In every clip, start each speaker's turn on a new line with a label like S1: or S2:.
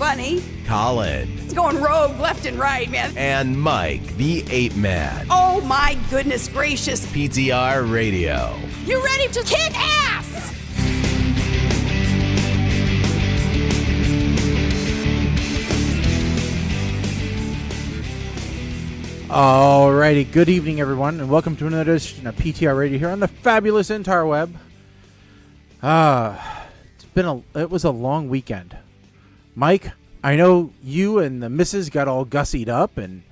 S1: Bunny.
S2: Colin.
S1: It's going rogue left and right, man.
S2: And Mike, the Ape Man.
S1: Oh my goodness gracious.
S2: PTR Radio.
S1: You ready to kick ass?
S3: Alrighty, good evening everyone, and welcome to another edition of PTR Radio here on the fabulous interweb. It was a long weekend. Mike, I know you and the missus got all gussied up and,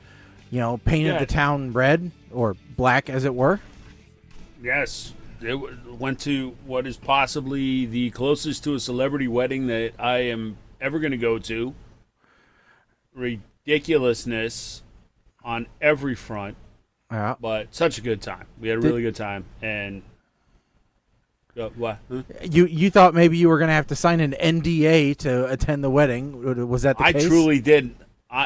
S3: painted the town red or black as it were.
S4: Yes, it went to what is possibly the closest to a celebrity wedding that I am ever going to go to. Ridiculousness on every front,
S3: Yeah.
S4: but such a good time. We had a really good time, and what? Huh?
S3: You thought maybe you were going to have to sign an NDA to attend the wedding. Was that the case?
S4: I truly did.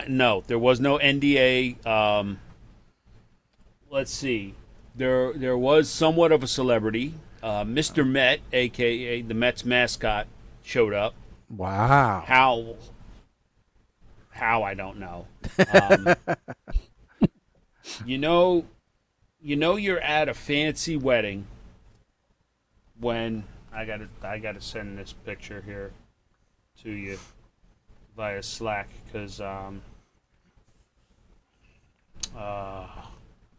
S4: No, there was no NDA. Let's see. There was somewhat of a celebrity. Mr. Met, a.k.a. the Mets mascot, showed up.
S3: Wow.
S4: How I don't know. You're at a fancy wedding when I gotta send this picture here to you via Slack because I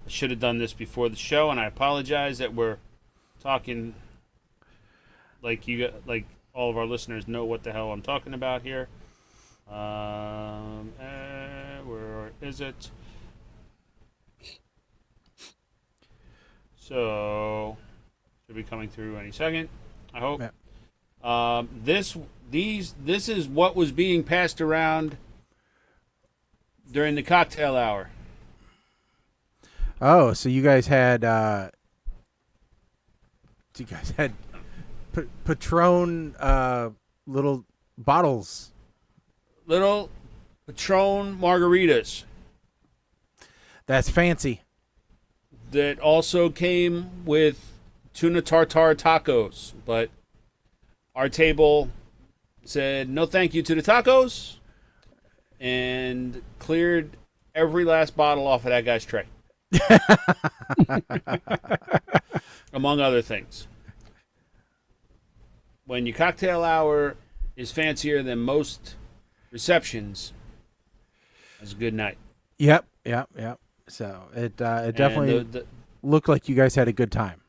S4: should have done this before the show, and I apologize that we're talking like all of our listeners know what the hell I'm talking about here. Where is it? So, should be coming through any second, I hope.
S3: Yeah.
S4: This is what was being passed around during the cocktail hour.
S3: Oh, so you guys had Patron little bottles.
S4: Little Patron margaritas.
S3: That's fancy.
S4: That also came with tuna tartare tacos, but our table said no thank you to the tacos and cleared every last bottle off of that guy's tray. Among other things. When your cocktail hour is fancier than most receptions, it's a good night.
S3: Yep. So it definitely looked like you guys had a good time.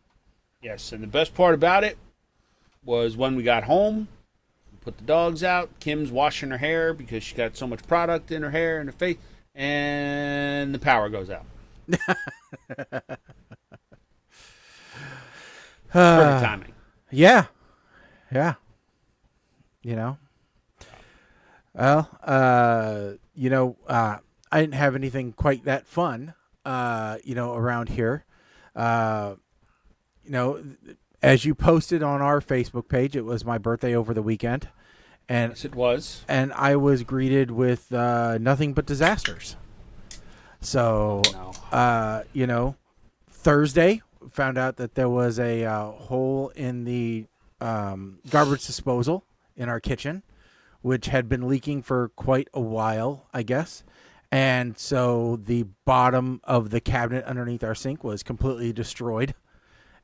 S4: Yes, and the best part about it was when we got home, we put the dogs out. Kim's washing her hair because she got so much product in her hair and her face, and the power goes out. Perfect timing.
S3: Yeah. Well, I didn't have anything quite that fun, around here. As you posted on our Facebook page, it was my birthday over the weekend. And
S4: Yes, it was.
S3: And I was greeted with nothing but disasters. So, Thursday, found out that there was a hole in the garbage disposal in our kitchen, which had been leaking for quite a while, I guess. And so the bottom of the cabinet underneath our sink was completely destroyed.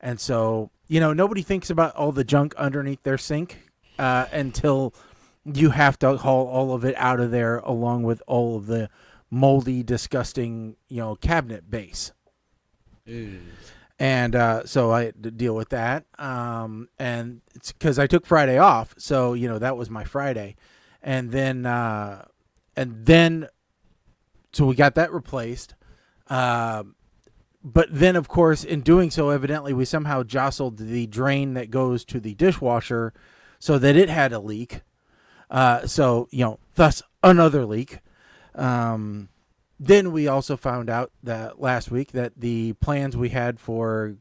S3: And so, nobody thinks about all the junk underneath their sink until you have to haul all of it out of there along with all of the moldy, disgusting, cabinet base. And so I had to deal with that. And it's because I took Friday off. So, that was my Friday. And then so we got that replaced. But then, of course, in doing so, evidently, we somehow jostled the drain that goes to the dishwasher so that it had a leak. Thus another leak. Then we also found out that last week that the plans we had for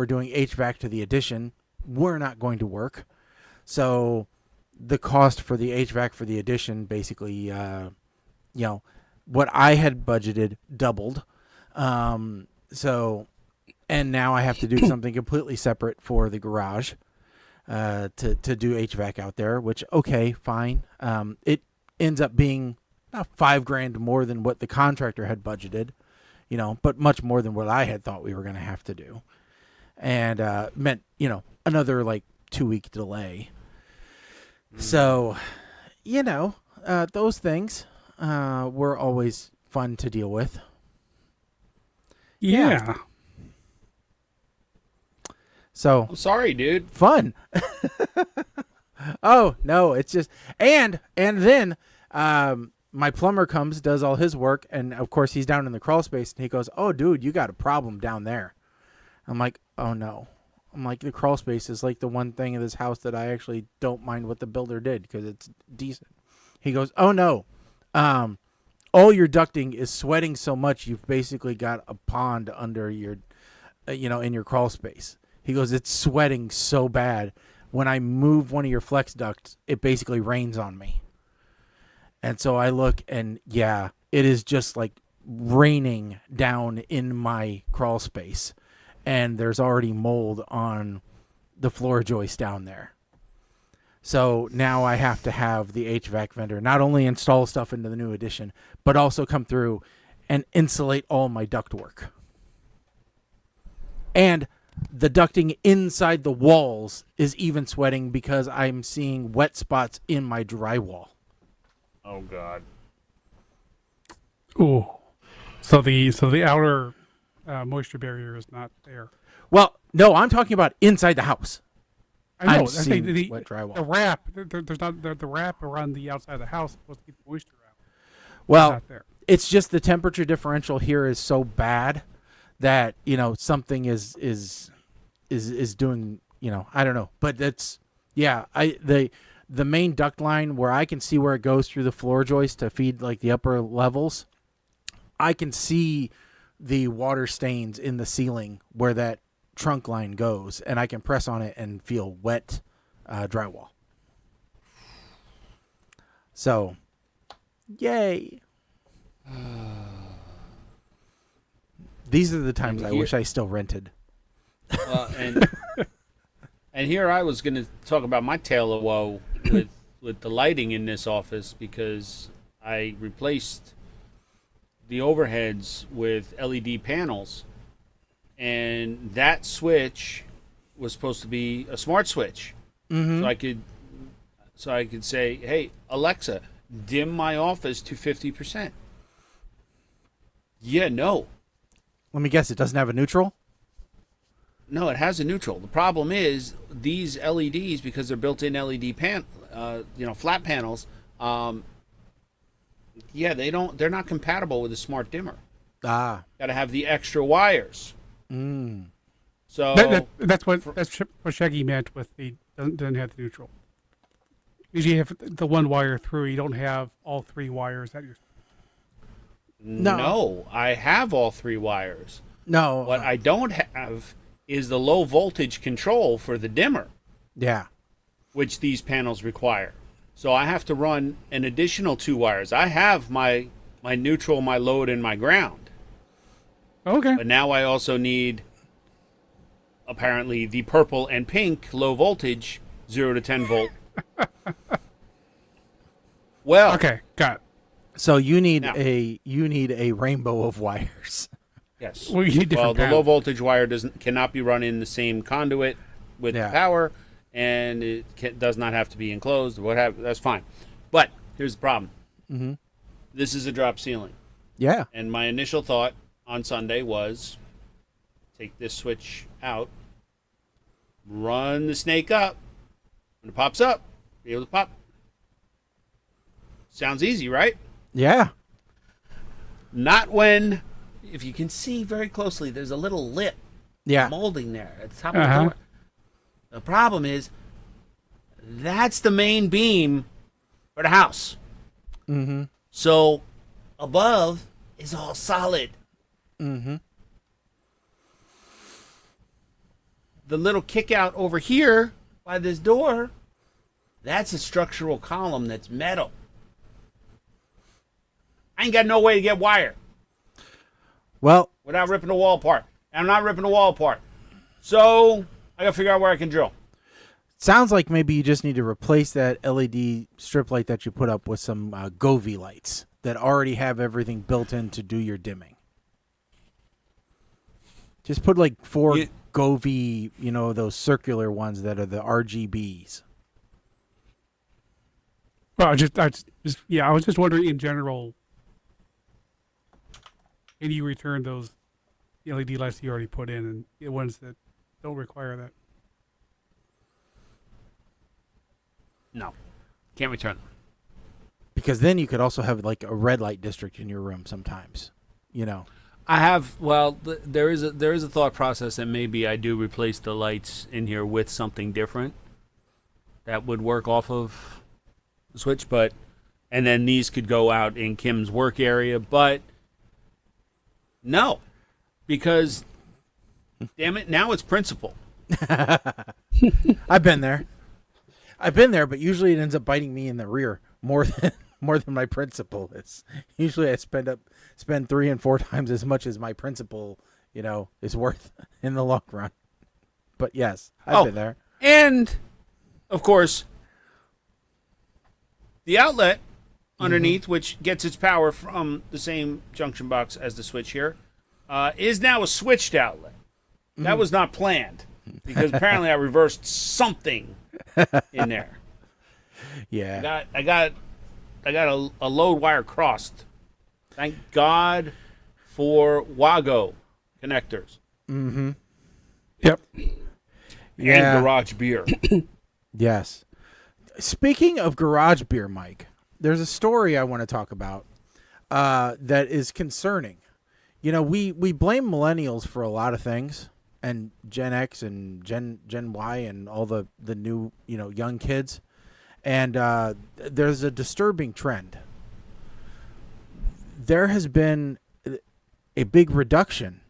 S3: doing HVAC to the addition were not going to work. So the cost for the HVAC for the addition basically, what I had budgeted doubled. And now I have to do something completely separate for the garage to do HVAC out there, which, okay, fine. It ends up being about $5,000 more than what the contractor had budgeted, but much more than what I had thought we were going to have to do. And meant, another like 2-week delay. So, those things were always fun to deal with.
S5: Yeah.
S3: So
S4: I'm sorry, dude.
S3: fun. Oh no, it's just and then my plumber comes, does all his work, and of course he's down in the crawl space, and he goes, "Oh, dude, you got a problem down there." I'm like, "Oh no." I'm like, the crawl space is like the one thing in this house that I actually don't mind what the builder did because it's decent. He goes, "Oh no, all your ducting is sweating so much you've basically got a pond under your, in your crawl space." He goes, "It's sweating so bad. When I move one of your flex ducts, it basically rains on me." And so I look, and yeah, it is just like raining down in my crawl space. And there's already mold on the floor joist down there. So now I have to have the HVAC vendor not only install stuff into the new addition, but also come through and insulate all my ductwork. And the ducting inside the walls is even sweating because I'm seeing wet spots in my drywall.
S4: Oh God.
S5: Ooh. So the outer moisture barrier is not there.
S3: Well, no, I'm talking about inside the house.
S5: I know.
S3: I'm
S5: I think
S3: seeing wet drywall.
S5: the wrap. There's not the wrap around the outside of the house is supposed to keep the moisture out.
S3: Well,
S5: Not there.
S3: it's just the temperature differential here is so bad that something is doing I don't know, but that's the main duct line where I can see where it goes through the floor joist to feed like the upper levels. I can see the water stains in the ceiling where that trunk line goes, and I can press on it and feel wet drywall. So, yay. These are the times I wish I still rented.
S4: And here I was going to talk about my tale of woe with the lighting in this office because I replaced the overheads with LED panels, and that switch was supposed to be a smart switch.
S3: Mm-hmm.
S4: So I could say, "Hey, Alexa, dim my office to 50%." Yeah, no.
S3: Let me guess, it doesn't have a neutral?
S4: No, it has a neutral. The problem is these LEDs, because they're built-in LED flat panels. They're not compatible with a smart dimmer.
S3: Ah.
S4: Got to have the extra wires.
S3: Mm.
S4: So
S5: That's what Shaggy meant with the doesn't have the neutral. Usually you have the one wire through. You don't have all three wires at your.
S4: No, I have all three wires.
S3: No.
S4: What I don't have is the low voltage control for the dimmer,
S3: Yeah.
S4: which these panels require. So I have to run an additional 2 wires. I have my neutral, my load, and my ground.
S5: Okay.
S4: But now I also need, apparently, the purple and pink low voltage 0 to 10 volt. Well,
S5: Okay. Got it.
S3: So you need
S4: Now-
S3: a rainbow of wires.
S4: yes.
S5: Well, you need different
S4: The low
S5: panels.
S4: voltage wire cannot be run in the same conduit with
S3: Yeah.
S4: the power, and it does not have to be enclosed. That's fine. But here's the problem.
S3: Mm-hmm.
S4: This is a drop ceiling.
S3: Yeah.
S4: And my initial thought on Sunday was take this switch out, run the snake up. When it pops up, be able to pop. Sounds easy, right?
S3: Yeah.
S4: Not when, if you can see very closely, there's a little lip
S3: Yeah.
S4: molding there at the top of the
S5: Uh-huh.
S4: door. The problem is that's the main beam for the house.
S3: Mm-hmm.
S4: So above is all solid.
S3: Mm-hmm.
S4: The little kick out over here by this door, that's a structural column that's metal. I ain't got no way to get wire
S3: Well,
S4: without ripping the wall apart. And I'm not ripping the wall apart. So I gotta figure out where I can drill.
S3: Sounds like maybe you just need to replace that LED strip light that you put up with some Govee lights that already have everything built in to do your dimming. Just put like 4 Govee, those circular ones that are the RGBs.
S5: Well, I was just wondering in general, can you return those LED lights you already put in and the ones that don't require that?
S4: No, can't return them.
S3: Because then you could also have like a red light district in your room sometimes,
S4: I have. Well, there is a thought process that maybe I do replace the lights in here with something different that would work off of the switch, and then these could go out in Kim's work area, but no, because damn it, now it's principle.
S3: I've been there. But usually it ends up biting me in the rear more than my principal is. Usually I spend 3 and 4 times as much as my principal, is worth in the long run. But yes, I've been there.
S4: And of course, the outlet underneath, which gets its power from the same junction box as the switch here, is now a switched outlet. That was not planned because apparently I reversed something in there.
S3: Yeah.
S4: I got a load wire crossed. Thank God for Wago connectors.
S3: Mm-hmm.
S5: Yep.
S3: Yeah.
S4: And garage beer.
S3: Yes. Speaking of garage beer, Mike, there's a story I want to talk about that is concerning. We blame millennials for a lot of things, and Gen X and Gen Y and all the new, young kids. And there's a disturbing trend. There has been a big reduction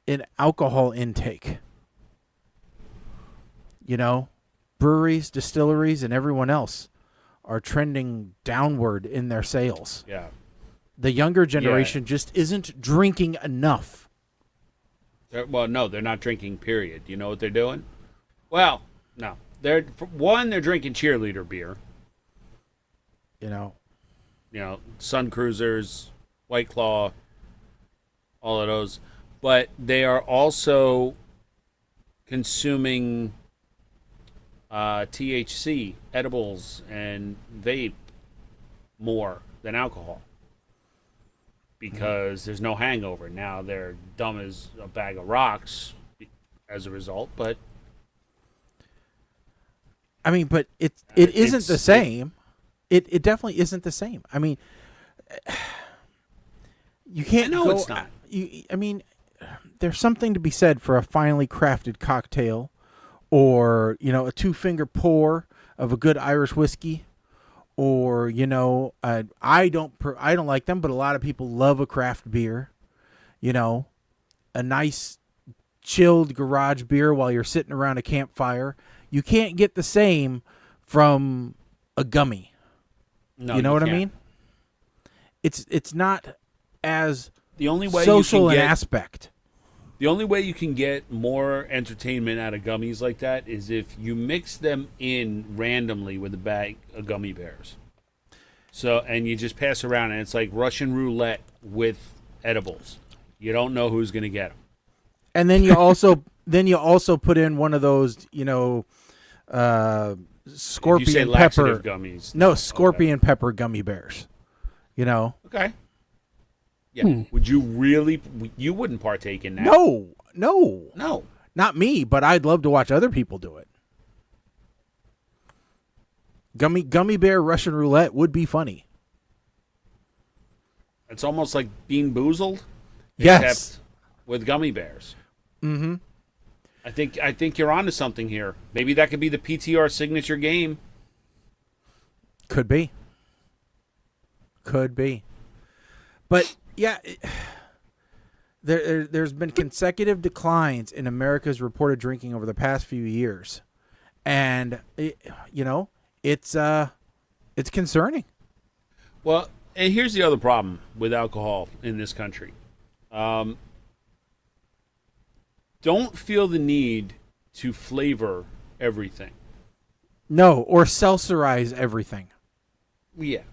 S3: in alcohol intake. Breweries, distilleries, and everyone else are trending downward in their sales.
S4: Yeah.
S3: The younger generation just isn't drinking enough.
S4: No, they're not drinking, period. You know what they're doing? Well, no. They're drinking cheerleader beer. Sun Cruisers, White Claw, all of those. But they are also consuming THC, edibles, and vape more than alcohol. Because there's no hangover. Now they're dumb as a bag of rocks as a result, but
S3: but it isn't the same. It definitely isn't the same. You can't.
S4: No, it's not.
S3: There's something to be said for a finely crafted cocktail, or a 2-finger pour of a good Irish whiskey, or I don't like them, but a lot of people love a craft beer. A nice chilled garage beer while you're sitting around a campfire. You can't get the same from a gummy.
S4: No,
S3: you know what
S4: can't.
S3: I mean? It's not as
S4: The only way
S3: social
S4: you can
S3: an
S4: get,
S3: aspect.
S4: The only way you can get more entertainment out of gummies like that is if you mix them in randomly with a bag of gummy bears. And you just pass around, and it's like Russian roulette with edibles. You don't know who's going to get them.
S3: And then you also put in one of those, scorpion
S4: you say
S3: pepper
S4: laxative gummies.
S3: No, scorpion pepper gummy bears.
S4: Okay. Yeah. Would you really? You wouldn't partake in that?
S3: No. Not me, but I'd love to watch other people do it. Gummy bear Russian roulette would be funny.
S4: It's almost like Bean Boozled.
S3: Yes.
S4: Except with gummy bears.
S3: Mm-hmm.
S4: I think you're onto something here. Maybe that could be the PTR signature game.
S3: Could be. But yeah, there's been consecutive declines in America's reported drinking over the past few years, and it's concerning.
S4: Well, and here's the other problem with alcohol in this country. Don't feel the need to flavor everything.
S3: No, or seltzerize everything.
S4: Yeah.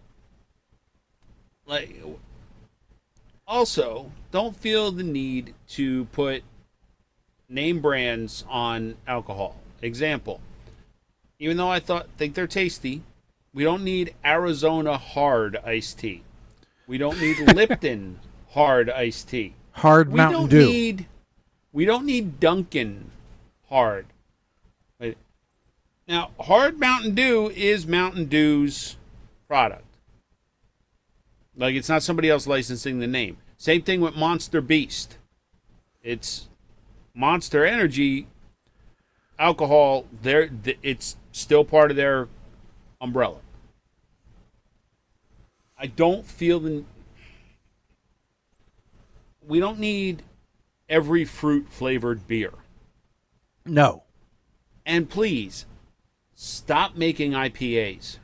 S4: Like, also, don't feel the need to put name brands on alcohol. Example, even though I think they're tasty, we don't need Arizona hard iced tea. We don't need Lipton hard iced tea.
S3: Hard Mountain Dew.
S4: We don't need Dunkin' hard. Right? Now, hard Mountain Dew is Mountain Dew's product. Like, it's not somebody else licensing the name. Same thing with Monster Beast. It's Monster Energy alcohol. It's still part of their umbrella. I don't feel we don't need every fruit flavored beer.
S3: No.
S4: And please stop making IPAs.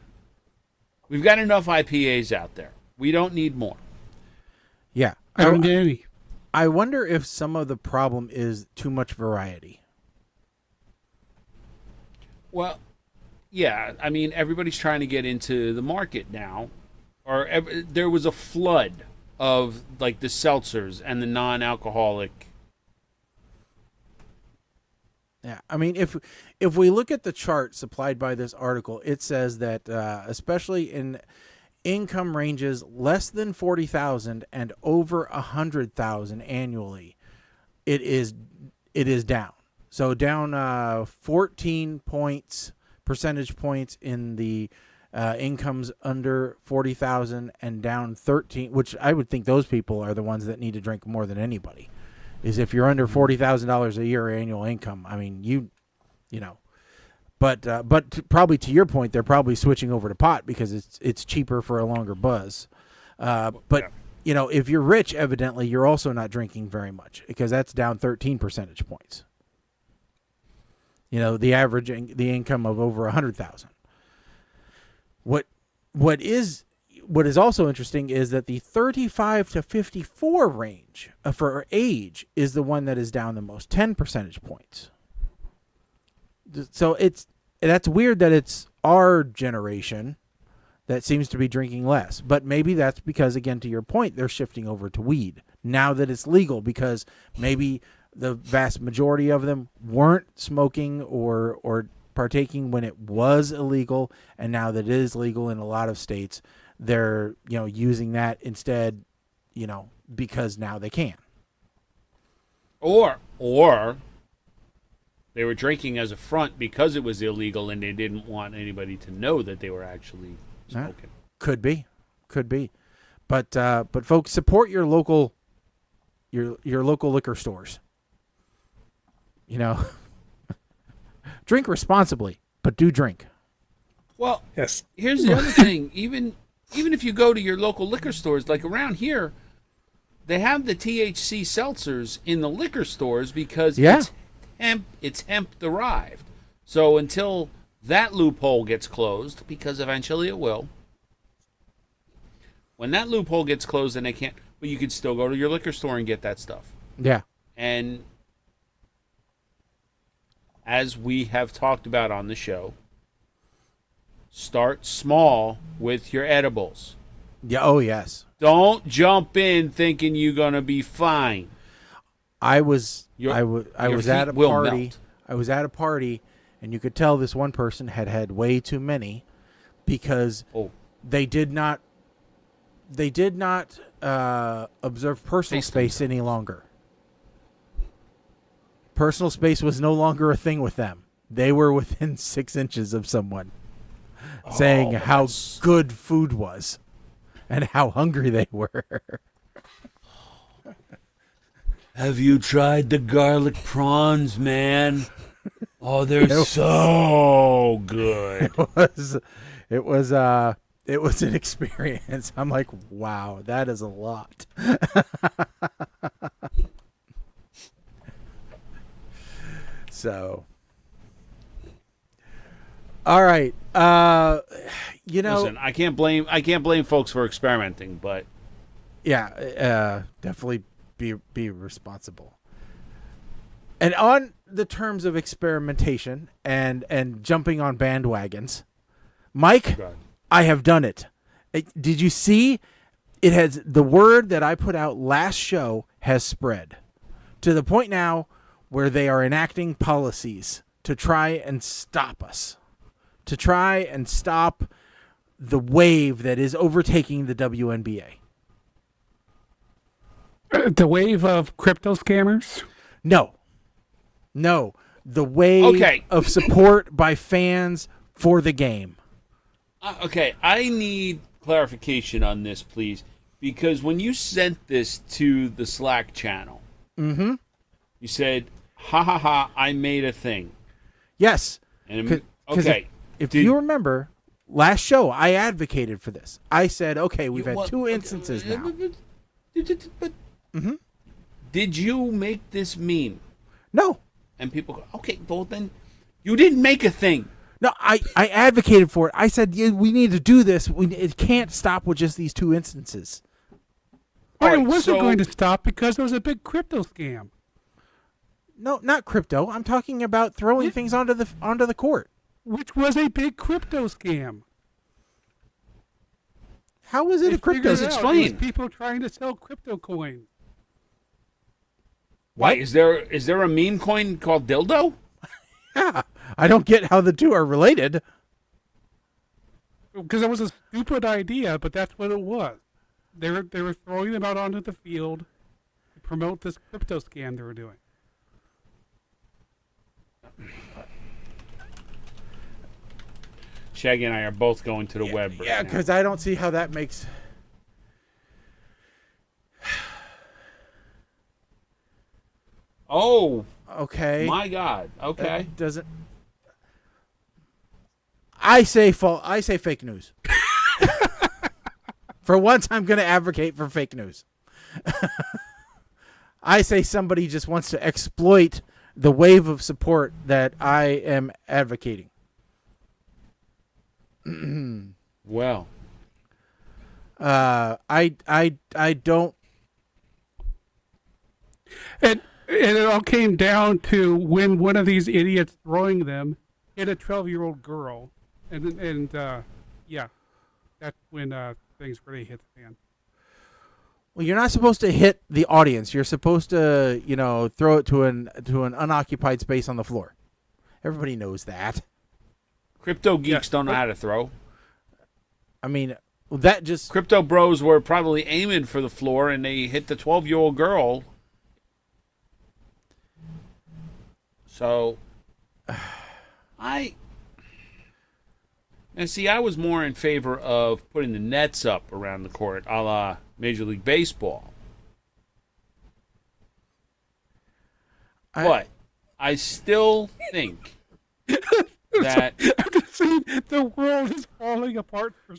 S4: We've got enough IPAs out there. We don't need more.
S3: Yeah.
S5: I don't get any.
S3: I wonder if some of the problem is too much variety.
S4: Well, yeah. I mean, everybody's trying to get into the market now. There was a flood of, like, the seltzers and the non-alcoholic.
S3: Yeah, I mean, if we look at the chart supplied by this article, it says that especially in income ranges less than 40,000 and over 100,000 annually, it is down. So down 14 percentage points in the incomes under 40,000 and down 13, which I would think those people are the ones that need to drink more than anybody. Is if you're under $40,000 a year annual income, I mean, you know, but probably to your point, they're probably switching over to pot because it's cheaper for a longer buzz. But you know, if you're rich, evidently you're also not drinking very much because that's down 13 percentage points. You know, the average the income of over 100,000. What is also interesting is that the 35 to 54 range for age is the one that is down the most, 10 percentage points. So that's weird that it's our generation that seems to be drinking less. But maybe that's because, again, to your point, they're shifting over to weed now that it's legal, because maybe the vast majority of them weren't smoking or partaking when it was illegal, and now that it is legal in a lot of states, they're, you know, using that instead, you know, because now they can.
S4: Or they were drinking as a front because it was illegal and they didn't want anybody to know that they were actually smoking.
S3: Could be. But folks, support your local liquor stores. You know, drink responsibly, but do drink.
S4: Well,
S5: Yes.
S4: here's the other thing. Even if you go to your local liquor stores, like around here, they have the THC seltzers in the liquor stores because it's hemp derived. So until that loophole gets closed, because eventually it will, when that loophole gets closed and they can't, but you can still go to your liquor store and get that stuff.
S3: Yeah.
S4: And as we have talked about on the show, start small with your edibles.
S3: Yeah. Oh, yes.
S4: Don't jump in thinking you're gonna be fine.
S3: I was
S4: Your
S3: at a
S4: feet will
S3: party.
S4: melt.
S3: I was at a party, and you could tell this one person had way too many, because they did not observe personal space any longer. Personal space was no longer a thing with them. They were within 6 inches of someone, saying how good food was and how hungry they were.
S4: Have you tried the garlic prawns, man? Oh, they're so good.
S3: It was an experience. I'm like, wow, that is a lot. So, all right. You know,
S4: Listen, I can't blame folks for experimenting, but
S3: yeah, definitely be responsible. And on the terms of experimentation and jumping on bandwagons, Mike,
S4: God.
S3: I have done it. Did you see? It has the word that I put out last show has spread to the point now where they are enacting policies to try and stop us, to try and stop the wave that is overtaking the WNBA.
S5: The wave of crypto scammers?
S3: No, the wave of support by fans for the game.
S4: Okay, I need clarification on this, please, because when you sent this to the Slack channel, you said, "Ha ha ha! I made a thing."
S3: Yes,
S4: And
S3: okay. If you remember, last show I advocated for this. I said, "Okay, we've had two instances now."
S4: But did you make this meme?
S3: No,
S4: And people go, "Okay, well then, you didn't make a thing."
S3: no, I advocated for it. I said we need to do this. It can't stop with just these two instances.
S5: Well,
S4: All
S5: it
S4: right,
S5: wasn't
S4: so-
S5: going to stop because there was a big crypto scam.
S3: No, not crypto. I'm talking about throwing things onto the court.
S5: Which was a big crypto scam.
S3: How was it a crypto?
S5: Figured it out. It was
S4: Explain.
S5: people trying to sell crypto coins.
S4: Why is there a meme coin called dildo?
S3: Yeah, I don't get how the two are related.
S5: Because it was a stupid idea, but that's what it was. They were throwing them out onto the field to promote this crypto scam they were doing.
S4: Shaggy and I are both going to the web right
S3: Yeah,
S4: now.
S3: because I don't see how that makes.
S4: Oh
S3: Okay.
S4: my God! Okay.
S3: That doesn't. I say fake news. For once, I'm going to advocate for fake news. I say somebody just wants to exploit the wave of support that I am advocating.
S4: Well,
S3: I don't.
S5: And it all came down to when one of these idiots throwing them hit a 12-year-old girl, and yeah, that's when things really hit the fan.
S3: Well, you're not supposed to hit the audience. You're supposed to, throw it to an unoccupied space on the floor. Everybody knows that.
S4: crypto geeks don't know how to throw.
S3: I mean, that just
S4: Crypto bros were probably aiming for the floor, and they hit the 12-year-old girl. So, I was more in favor of putting the nets up around the court, a la Major League Baseball. But I still think that
S5: I'm just saying the world is falling apart for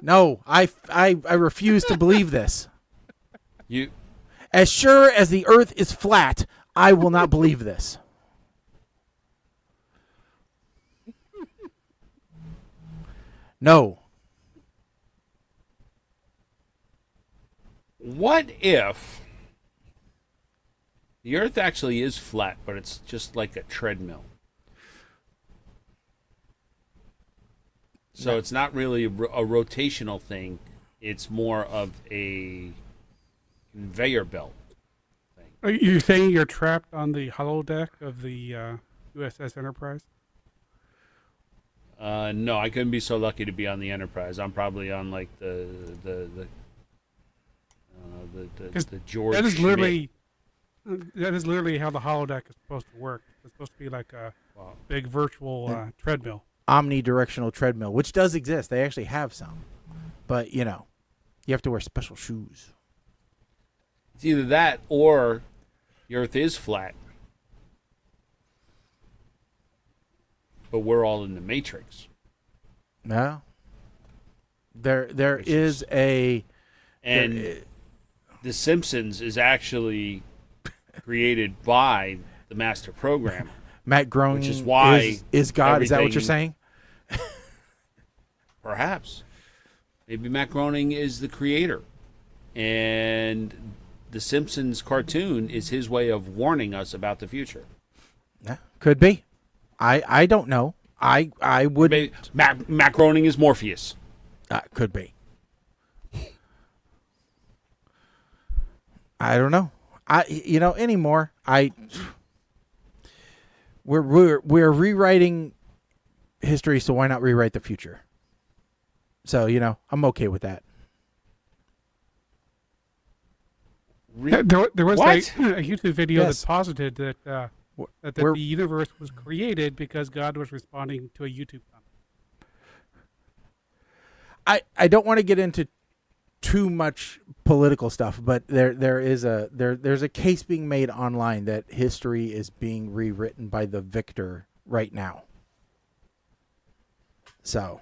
S3: no. I refuse to believe this.
S4: you
S3: As sure as the earth is flat, I will not believe this. No.
S4: What if the earth actually is flat, but it's just like a treadmill? So it's not really a rotational thing. It's more of a conveyor belt.
S5: Are you saying you're trapped on the holodeck of the USS Enterprise?
S4: No, I couldn't be so lucky to be on the Enterprise. I'm probably on like the George.
S5: That is
S4: Schmidt.
S5: literally how the holodeck is supposed to work. It's supposed to be like a big virtual treadmill.
S3: Omnidirectional treadmill, which does exist. They actually have some. But, you have to wear special shoes.
S4: It's either that or the Earth is flat, but we're all in the Matrix.
S3: No. There is a...
S4: And The Simpsons is actually created by the master programmer.
S3: Matt Groening
S4: Which is why
S3: is God. Is that what you're
S4: everything-
S3: saying?
S4: Perhaps. Maybe Matt Groening is the creator. And the Simpsons cartoon is his way of warning us about the future.
S3: Yeah, could be. I don't know. I would.
S4: Maybe Mac Groening is Morpheus.
S3: Could be. I don't know. Anymore. We're rewriting history, so why not rewrite the future? So, I'm okay with that.
S5: There was
S4: What?
S5: a YouTube video
S3: Yes.
S5: that posited that that
S3: We're-
S5: the universe was created because God was responding to a YouTube comment.
S3: I don't want to get into too much political stuff, but there's a case being made online that history is being rewritten by the victor right now. So,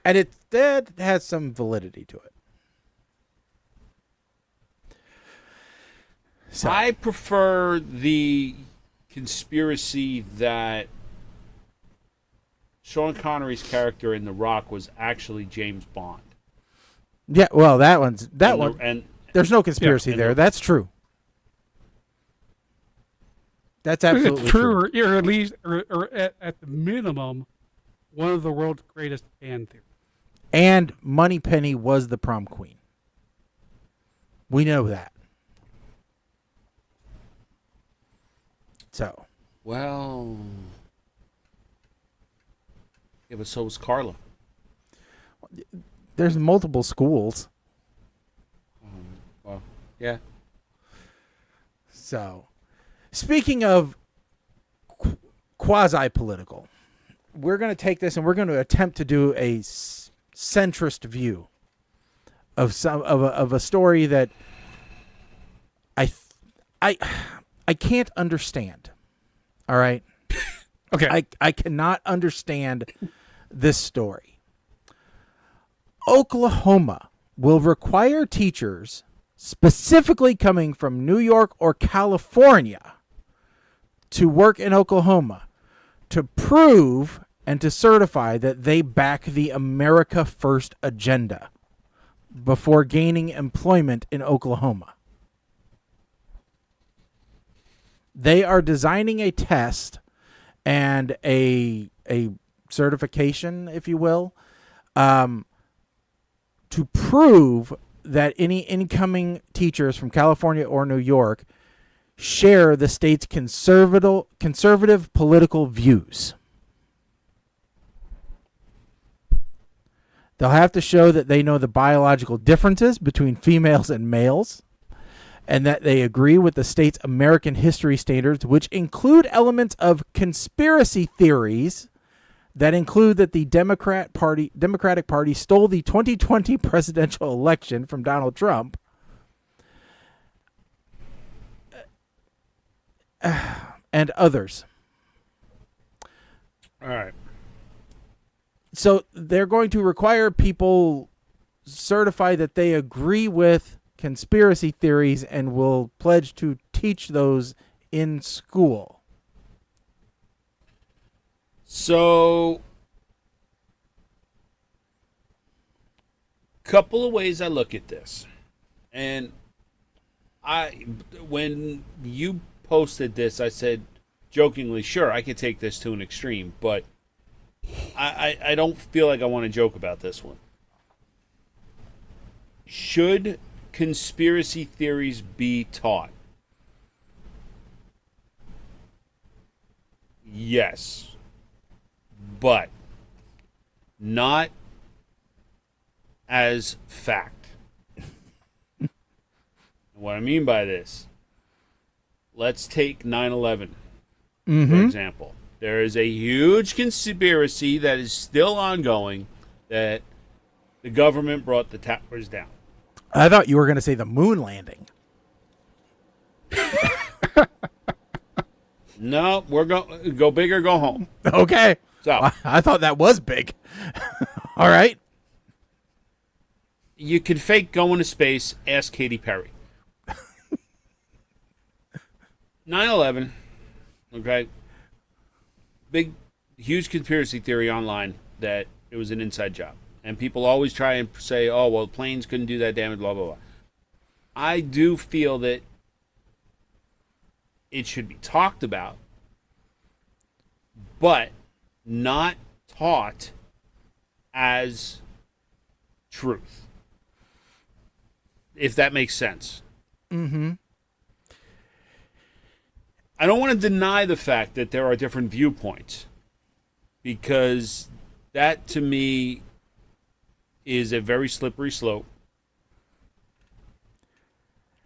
S3: and that has some validity to it. So,
S4: I prefer the conspiracy that Sean Connery's character in The Rock was actually James Bond.
S3: yeah, well, that
S4: And
S3: one.
S4: and
S3: There's no conspiracy
S4: and
S3: there. That's true. That's absolutely
S5: It's true, or at least, or at the minimum, one of the world's greatest fan theories.
S3: And Moneypenny was the prom queen. We know that. So,
S4: well, yeah, but so was Carla.
S3: there's multiple schools.
S4: Well, yeah.
S3: So, speaking of quasi-political, we're going to take this and we're going to attempt to do a centrist view of a story that I can't understand. All right?
S5: Okay.
S3: I cannot understand this story. Oklahoma will require teachers, specifically coming from New York or California, to work in Oklahoma to prove and to certify that they back the America First agenda before gaining employment in Oklahoma. They are designing a test and a certification, if you will, to prove that any incoming teachers from California or New York share the state's conservative political views. They'll have to show that they know the biological differences between females and males, and that they agree with the state's American history standards, which include elements of conspiracy theories that include that the Democratic Party stole the 2020 presidential election from Donald Trump, and others.
S4: All right.
S3: So they're going to require people certify that they agree with conspiracy theories and will pledge to teach those in school.
S4: So, couple of ways I look at this. And when you posted this, I said jokingly, sure, I could take this to an extreme, but I don't feel like I want to joke about this one. Should conspiracy theories be taught? Yes. But not as fact. What I mean by this, let's take 9/11, for example. There is a huge conspiracy that is still ongoing that the government brought the towers down.
S3: I thought you were going to say the moon landing.
S4: No, we're go big or go home.
S3: Okay.
S4: So
S3: I thought that was big. All right.
S4: you can fake going to space. Ask Katy Perry. 9/11. Okay. Big, huge conspiracy theory online that it was an inside job. And people always try and say, oh, well, planes couldn't do that damage, blah, blah, blah. I do feel that it should be talked about, but not taught as truth. If that makes sense.
S3: Mm-hmm.
S4: I don't want to deny the fact that there are different viewpoints, because that to me is a very slippery slope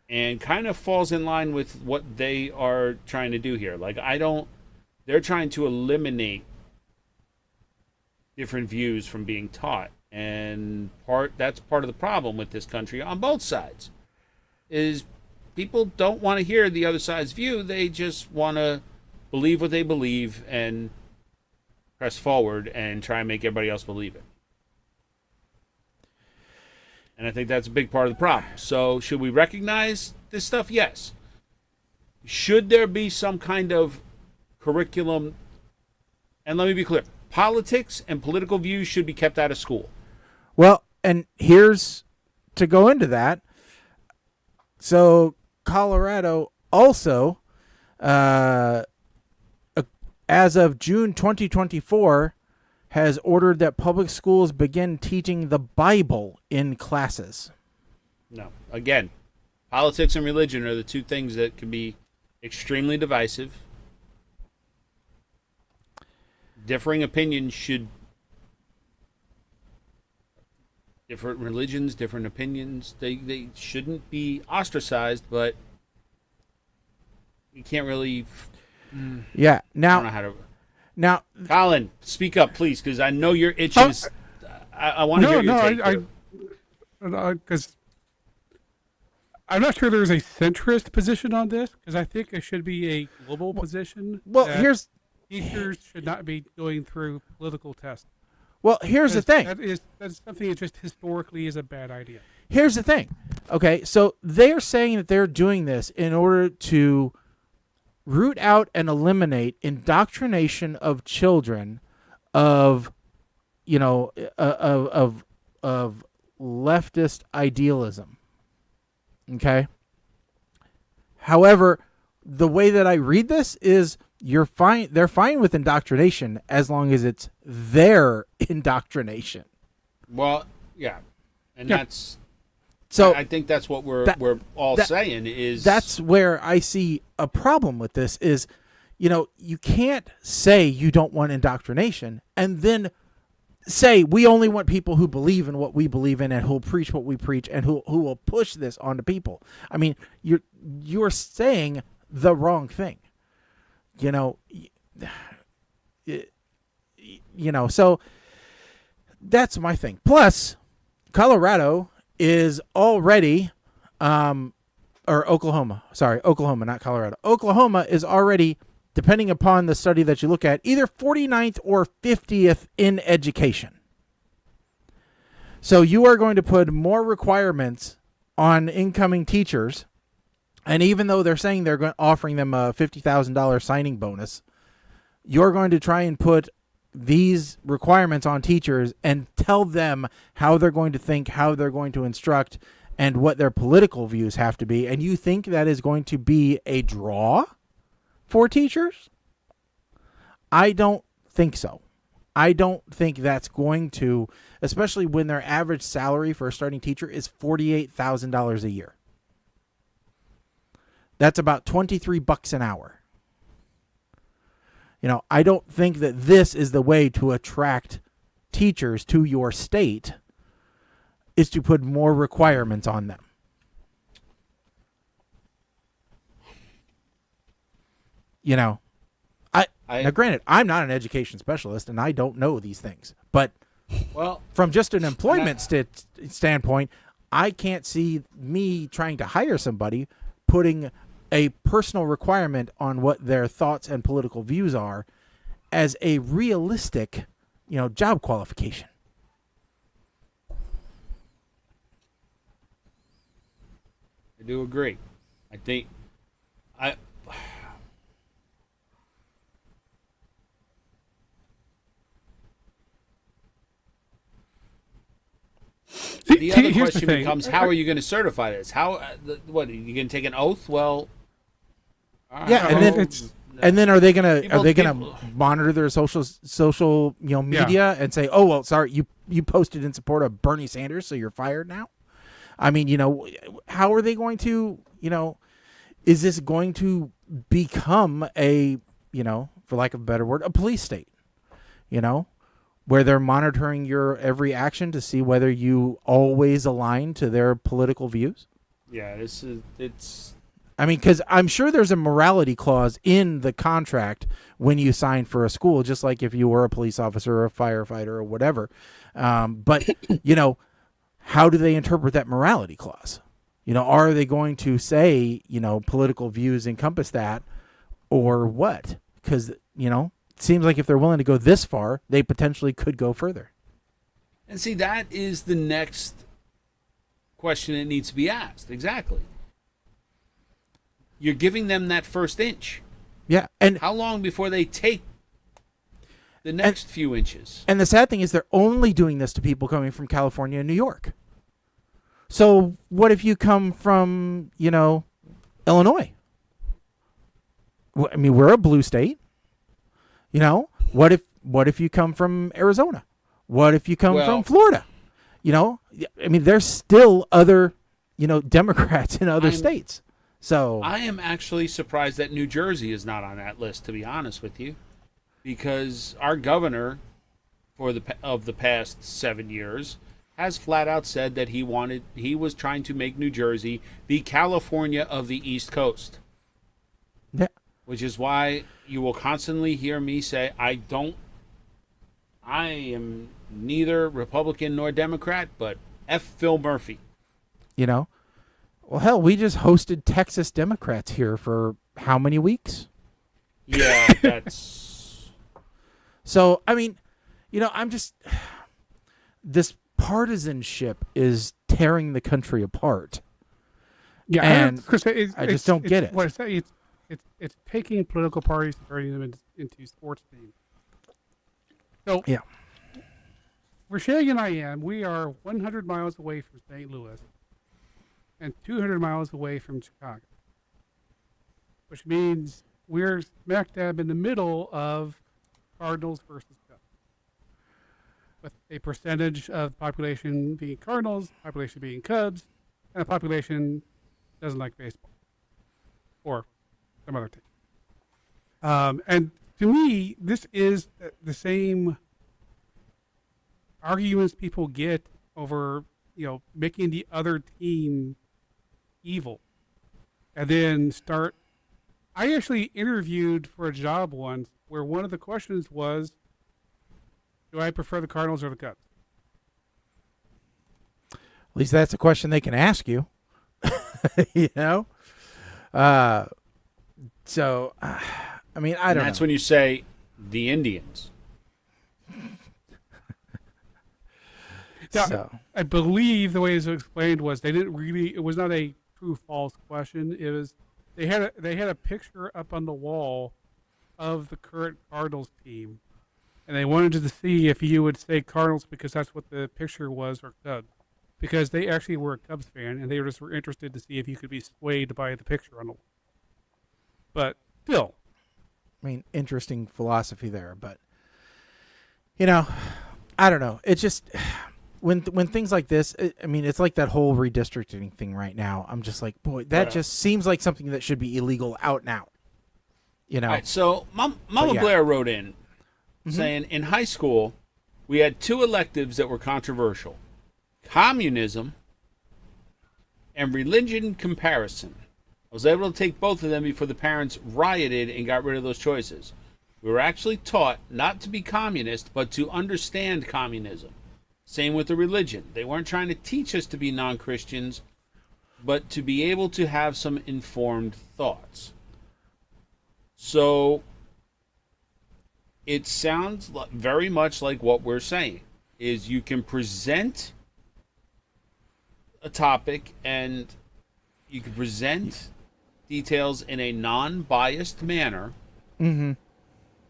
S4: and kind of falls in line with what they are trying to do here. Like, they're trying to eliminate different views from being taught. And that's part of the problem with this country on both sides, is people don't want to hear the other side's view. They just want to believe what they believe and press forward and try and make everybody else believe it. And I think that's a big part of the problem. So should we recognize this stuff? Yes. Should there be some kind of curriculum? And let me be clear. Politics and political views should be kept out of school.
S3: Well, and here's to go into that. So Colorado also, as of June 2024, has ordered that public schools begin teaching the Bible in classes.
S4: No. Again, politics and religion are the two things that can be extremely divisive. Differing opinions should... Different religions, different opinions, they shouldn't be ostracized, but you can't really...
S3: Yeah.
S4: I don't know how to...
S3: Now,
S4: Colin, speak up, please, because I know you're itching. I want to hear your take.
S5: Because I'm not sure there's a centrist position on this, because I think it should be a global position.
S3: well,
S5: that teachers should not be going through political tests.
S3: here's the thing.
S5: That's something that just historically is a bad idea.
S3: Here's the thing. Okay, so they're saying that they're doing this in order to root out and eliminate indoctrination of children of leftist idealism. Okay? However, the way that I read this is they're fine with indoctrination as long as it's their indoctrination.
S4: Well, yeah. And
S3: Yeah.
S4: that's...
S3: So
S4: I think that's what we're all saying is...
S3: That's where I see a problem with this is, you can't say you don't want indoctrination and then say we only want people who believe in what we believe in and who'll preach what we preach and who will push this onto people. I mean, you're saying the wrong thing. So that's my thing. Plus, Colorado is already, or Oklahoma, not Colorado. Oklahoma is already, depending upon the study that you look at, either 49th or 50th in education. So you are going to put more requirements on incoming teachers. And even though they're saying they're offering them a $50,000 signing bonus, you're going to try and put these requirements on teachers and tell them how they're going to think, how they're going to instruct, and what their political views have to be. And you think that is going to be a draw for teachers? I don't think so. I don't think that's going to, especially when their average salary for a starting teacher is $48,000 a year. That's about $23 an hour. I don't think that this is the way to attract teachers to your state, is to put more requirements on them. Now granted, I'm not an education specialist and I don't know these things, but from just an employment standpoint, I can't see me trying to hire somebody putting a personal requirement on what their thoughts and political views are as a realistic, job qualification.
S4: I do agree. I think the other
S5: here's the
S4: question
S5: thing.
S4: becomes, how are you going to certify this? What are you going to take an oath? Well,
S3: Yeah, and then and then are they gonna monitor their social media and say, oh well, sorry, you posted in support of Bernie Sanders, so you're fired now? I mean, how are they going to, is this going to become a, for lack of a better word, a police state, where they're monitoring your every action to see whether you always align to their political views?
S4: Yeah, it's.
S3: I mean, because I'm sure there's a morality clause in the contract when you sign for a school, just like if you were a police officer or a firefighter or whatever. But, how do they interpret that morality clause? Are they going to say, political views encompass that or what? Because, it seems like if they're willing to go this far, they potentially could go further.
S4: And see, that is the next question that needs to be asked. Exactly. You're giving them that first inch.
S3: Yeah. And
S4: how long before they take the next few inches?
S3: And the sad thing is they're only doing this to people coming from California and New York. So what if you come from, Illinois? I mean, we're a blue state. What if you come from Arizona? What if you come from Florida? I mean, there's still other, Democrats in other states. So
S4: I am actually surprised that New Jersey is not on that list, to be honest with you, because our governor of the past 7 years has flat out said that he was trying to make New Jersey the California of the East Coast.
S3: Yeah.
S4: Which is why you will constantly hear me say I am neither Republican nor Democrat, but F. Phil Murphy.
S3: Well, hell, we just hosted Texas Democrats here for how many weeks?
S4: Yeah, that's...
S3: So, I mean, I'm just... This partisanship is tearing the country apart.
S5: Yeah,
S3: and I just don't get it.
S5: What I say, it's taking political parties and turning them into sports teams. So,
S3: yeah.
S5: Where Shaggy and I am, we are 100 miles away from St. Louis and 200 miles away from Chicago, which means we're smack dab in the middle of Cardinals versus Cubs, with a percentage of the population being Cardinals, population being Cubs, and a population doesn't like baseball or some other team. And to me, this is the same arguments people get over, making the other team evil, and then start. I actually interviewed for a job once where one of the questions was, do I prefer the Cardinals or the Cubs?
S3: At least that's a question they can ask you. So, I mean, I don't know.
S4: That's when you say the Indians.
S5: So. I believe the way it was explained was it was not a true false question. It was they had a picture up on the wall of the current Cardinals team, and they wanted to see if you would say Cardinals because that's what the picture was, or Cubs, because they actually were a Cubs fan and they were interested to see if you could be swayed by the picture on the wall. But still,
S3: I mean, interesting philosophy there, but I don't know. It's just. When things like this, I mean, it's like that whole redistricting thing right now. I'm just like, boy, that just seems like something that should be illegal out now. All
S4: right, so Mama Blair wrote in saying, in high school, we had two electives that were controversial: communism and religion comparison. I was able to take both of them before the parents rioted and got rid of those choices. We were actually taught not to be communist, but to understand communism. Same with the religion. They weren't trying to teach us to be non-Christians, but to be able to have some informed thoughts. So it sounds very much like what we're saying, is you can present a topic and you can present details in a non-biased manner,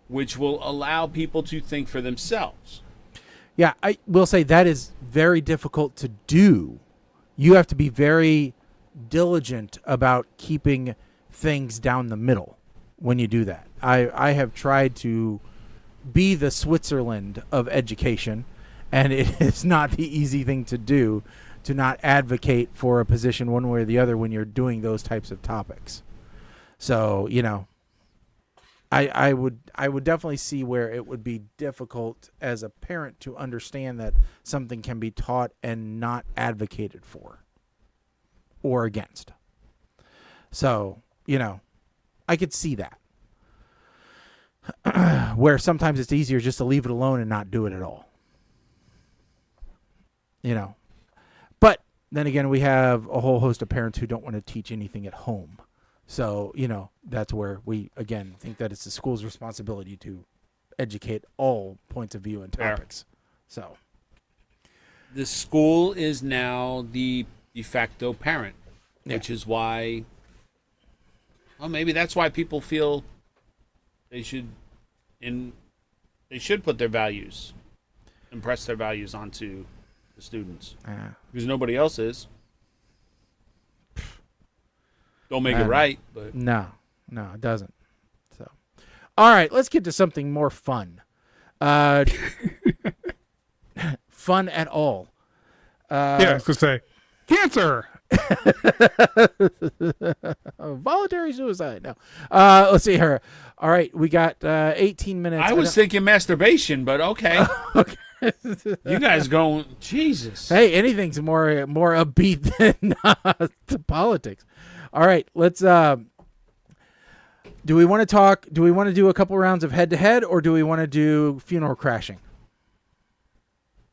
S4: which will allow people to think for themselves.
S3: Yeah, I will say that is very difficult to do. You have to be very diligent about keeping things down the middle when you do that. I have tried to be the Switzerland of education, and it is not the easy thing to do, to not advocate for a position one way or the other when you're doing those types of topics. So, I would definitely see where it would be difficult as a parent to understand that something can be taught and not advocated for or against. So, I could see that. Where sometimes it's easier just to leave it alone and not do it at all. But then again, we have a whole host of parents who don't want to teach anything at home. So, that's where we, again, think that it's the school's responsibility to educate all points of view and topics. So,
S4: the school is now the de facto parent, which is why, maybe that's why people feel they should put their values, impress their values onto the students, because nobody else is. Don't make it right, but
S3: no, it doesn't. So, all right, let's get to something more fun. Fun at all.
S5: I was going to say, cancer.
S3: Voluntary suicide. No. Let's see here. All right, we got 18 minutes.
S4: I was thinking masturbation, but okay.
S3: Okay.
S4: You guys going, Jesus.
S3: Hey, anything's more upbeat than the politics. All right, let's do we want to do a couple rounds of head to head, or do we want to do funeral crashing?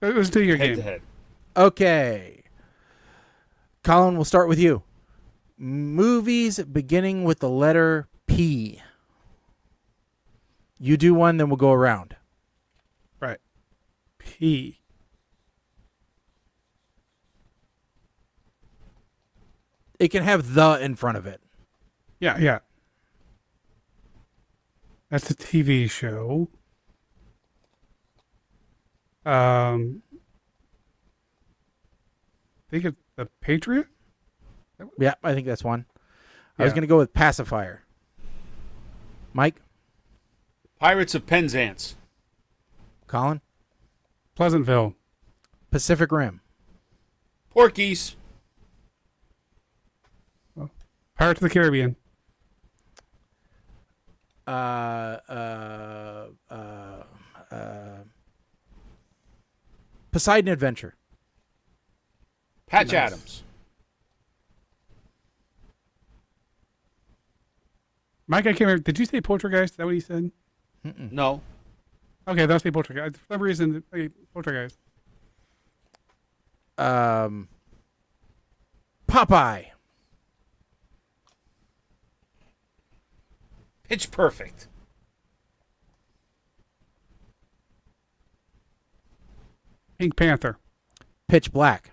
S5: Let's do your
S4: Head
S5: game.
S4: to head.
S3: Okay. Colin, we'll start with you. Movies beginning with the letter P. You do one, then we'll go around.
S5: Right. P.
S3: It can have the in front of it.
S5: Yeah. That's a TV show. I think it's The Patriot?
S3: Yeah, I think that's one. I was
S5: Yeah.
S3: going to go with pacifier. Mike?
S4: Pirates of Penzance.
S3: Colin?
S5: Pleasantville.
S3: Pacific Rim.
S4: Porky's.
S5: Pirates of the Caribbean.
S3: Poseidon Adventure.
S4: Patch Adams.
S5: Mike, I can't remember. Did you say Poltergeist? Is that what he said?
S4: No.
S5: Okay, that's the Poltergeist. For some reason, Poltergeist.
S3: Popeye.
S4: Pitch Perfect.
S5: Pink Panther.
S3: Pitch Black.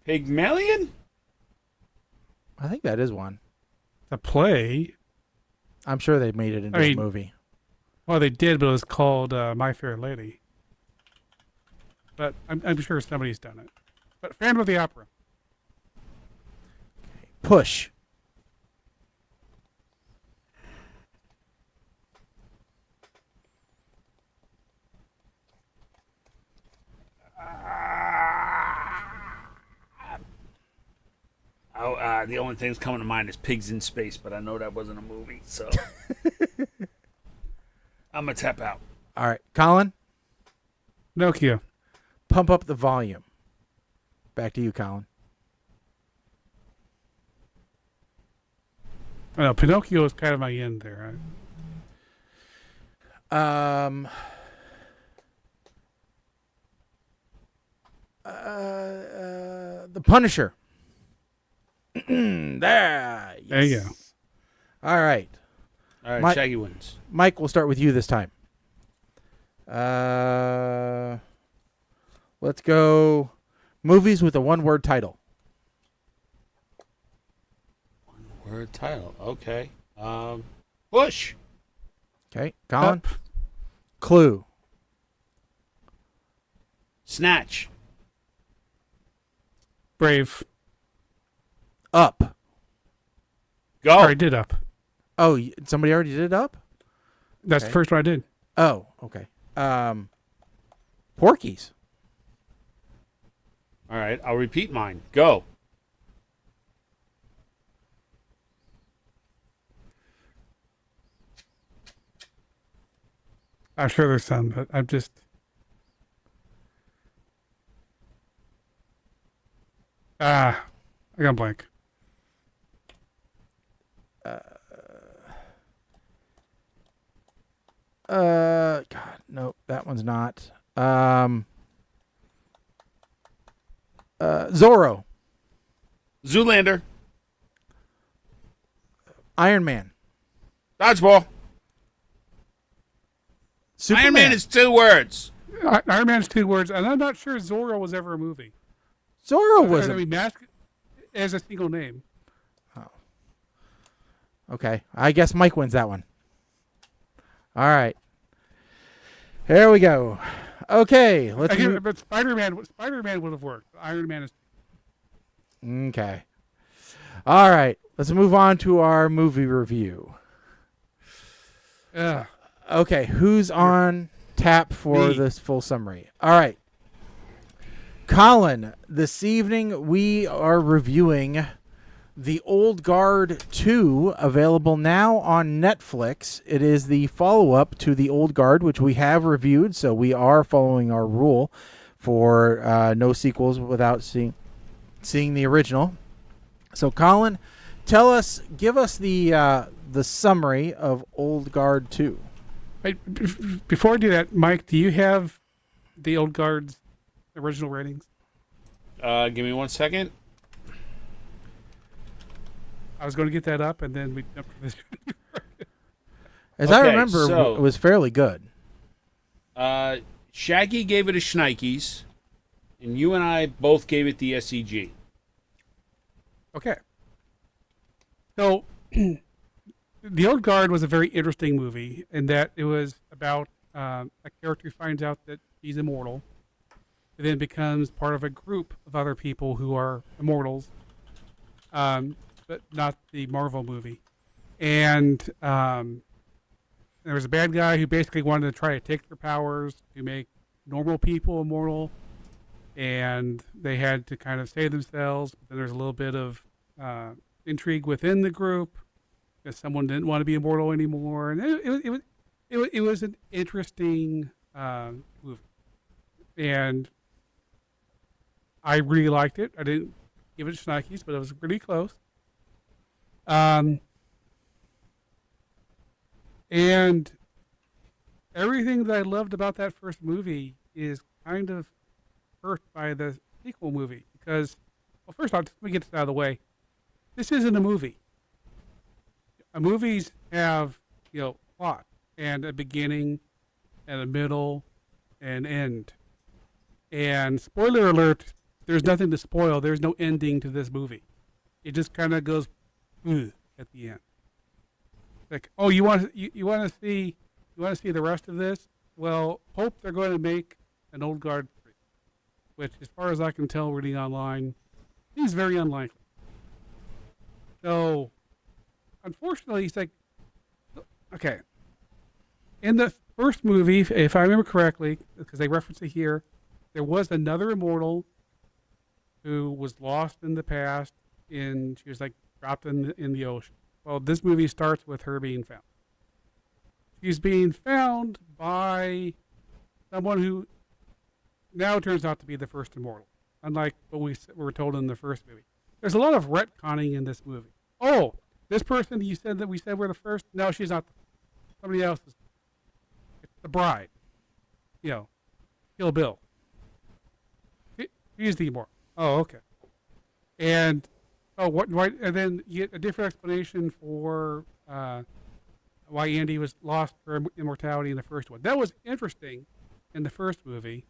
S4: Pygmalion?
S3: I think that is one.
S5: The play.
S3: I'm sure they made it into a movie.
S5: Well, they did, but it was called My Fair Lady. But I'm sure somebody's done it. But Phantom of the Opera.
S3: Push.
S4: The only thing that's coming to mind is Pigs in Space, but I know that wasn't a movie, so I'm going to tap out.
S3: All right. Colin?
S5: Pinocchio.
S3: Pump Up the Volume. Back to you, Colin.
S5: Well, Pinocchio is kind of my end there.
S3: The Punisher. There. Yes.
S5: There you go.
S3: All right.
S4: All right,
S3: Mike-
S4: Shaggy wins.
S3: Mike, we'll start with you this time. Let's go movies with a one-word title.
S4: Word title. Okay. Push.
S3: Okay, Colin.
S5: Up.
S3: Clue.
S4: Snatch.
S5: Brave.
S3: Up.
S4: Go.
S5: Already did Up.
S3: Oh, somebody already did Up?
S5: That's
S3: Okay.
S5: the first one I did.
S3: Oh, okay. Porky's.
S4: All right, I'll repeat mine. Go.
S5: I'm sure there's some, but I'm just. I got blank.
S3: God, no, that one's not. Zorro.
S4: Zoolander.
S3: Iron Man.
S4: Dodgeball.
S3: Superman.
S4: Iron Man is 2 words.
S5: Iron Man's 2 words, and I'm not sure Zorro was ever a movie.
S3: Zorro was
S5: I mean, Mask as a single name.
S3: Okay, I guess Mike wins that one. All right. Here we go. Okay, let's move.
S5: But Spider-Man would have worked. Iron Man is.
S3: Okay. All right, let's move on to our movie review. Okay, who's on tap for
S5: Me.
S3: this full summary? All right. Colin, this evening we are reviewing The Old Guard 2, available now on Netflix. It is the follow-up to The Old Guard, which we have reviewed, so we are following our rule for no sequels without seeing the original. So, Colin, give us the summary of Old Guard 2.
S5: Wait, before I do that, Mike, do you have The Old Guard's original ratings?
S4: Give me 1 second.
S5: I was going to get that up, and then we jumped to this.
S3: As I
S4: Okay,
S3: remember,
S4: so-
S3: it was fairly good.
S4: Shaggy gave it a Schnikes, and you and I both gave it the SEG.
S5: Okay. So, The Old Guard was a very interesting movie in that it was about a character who finds out that he's immortal, and then becomes part of a group of other people who are immortals, but not the Marvel movie. And there was a bad guy who basically wanted to try to take their powers to make normal people immortal, and they had to kind of save themselves. But then there's a little bit of intrigue within the group because someone didn't want to be immortal anymore, and it was an interesting movie, and I really liked it. I didn't give it Schnikes, but it was pretty close. And everything that I loved about that first movie is kind of hurt by the sequel movie because, well, first off, let me get this out of the way. This isn't a movie. Movies have, plot and a beginning and a middle and end. And spoiler alert, there's nothing to spoil. There's no ending to this movie. It just kind of goes at the end. Like, oh, you want to see the rest of this? Well, hope they're going to make an Old Guard 3, which, as far as I can tell, reading online, is very unlikely. So, unfortunately, it's like, okay. In the first movie, if I remember correctly, because they reference it here, there was another immortal who was lost in the past, and she was like dropped in the ocean. Well, this movie starts with her being found. She's being found by someone who now turns out to be the first immortal, unlike what we were told in the first movie. There's a lot of retconning in this movie. Oh, this person we said were the first? No, she's not. Somebody else is. It's the bride. Kill Bill. He's the immortal. Oh, okay. And and then you get a different explanation for why Andy was lost for immortality in the first one. That was interesting in the first movie.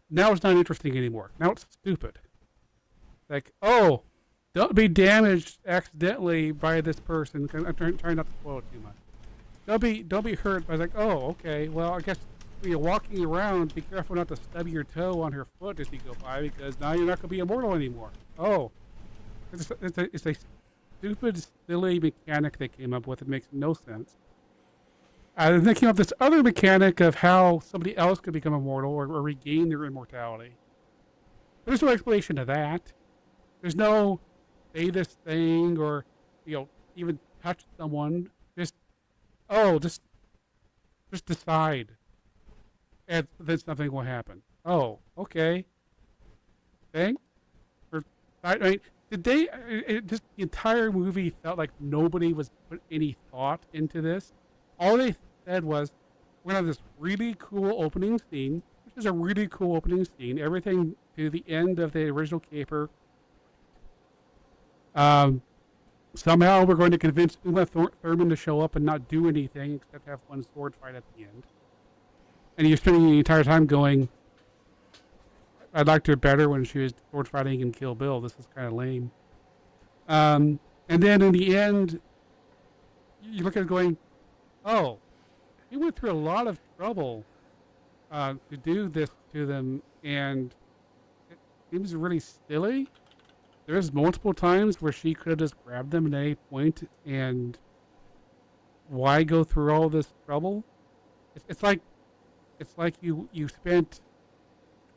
S5: Now it's not interesting anymore. Now it's stupid. Like, oh, Don't be damaged accidentally by this person. I'm trying not to spoil it too much. Don't be hurt by like, oh, okay, well, I guess when you're walking around, be careful not to stub your toe on her foot as you go by, because now you're not going to be immortal anymore. Oh, it's a stupid, silly mechanic they came up with. It makes no sense. And they came up with this other mechanic of how somebody else could become immortal or regain their immortality. There's no explanation to that. There's no say this thing or, even touch someone. Just decide. And then something will happen. Oh, okay. Thing? I mean, the entire movie felt like nobody was put any thought into this. All they said was, we're going to have this really cool opening scene, which is a really cool opening scene. Everything to the end of the original caper. Somehow we're going to convince Uma Thurman to show up and not do anything except have one sword fight at the end. And you're spending the entire time going, I liked her better when she was sword fighting in Kill Bill. This is kind of lame. And then in the end, you look at it going, oh, he went through a lot of trouble to do this to them, and it seems really silly. There's multiple times where she could have just grabbed them at any point, and why go through all this trouble? It's like you spent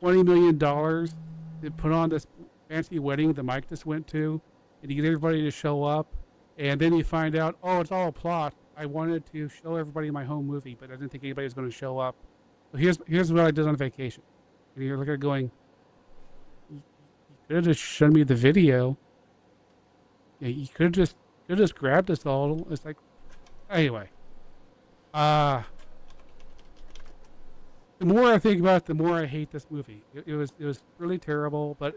S5: $20 million to put on this fancy wedding that Mike just went to, and you get everybody to show up, and then you find out, oh, it's all a plot. I wanted to show everybody my home movie, but I didn't think anybody was going to show up. So here's what I did on vacation. And you're looking at it going, you could have just shown me the video. Yeah, you could have just grabbed us all. It's like, anyway. The more I think about it, the more I hate this movie. It was really terrible, but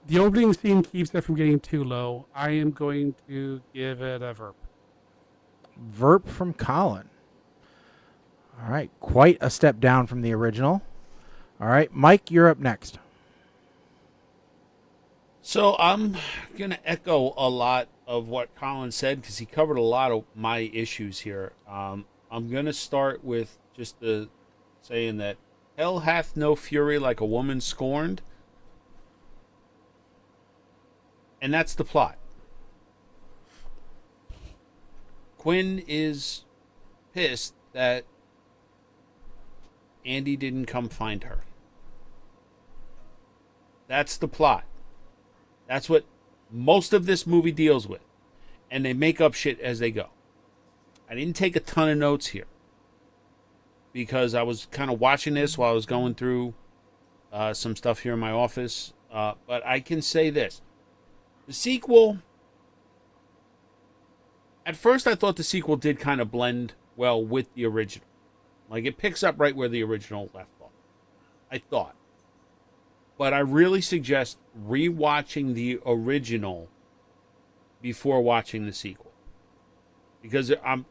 S5: the opening scene keeps it from getting too low. I am going to give it a verp.
S3: Verp from Colin. All right, quite a step down from the original. All right, Mike, you're up next.
S4: So I'm going to echo a lot of what Colin said because he covered a lot of my issues here. I'm going to start with just the saying that hell hath no fury like a woman scorned. And that's the plot. Quinn is pissed that Andy didn't come find her. That's the plot. That's what most of this movie deals with. And they make up shit as they go. I didn't take a ton of notes here because I was kind of watching this while I was going through some stuff here in my office. But I can say this. The sequel, at first I thought the sequel did kind of blend well with the original. Like it picks up right where the original left off. I thought. But I really suggest rewatching the original before watching the sequel. Because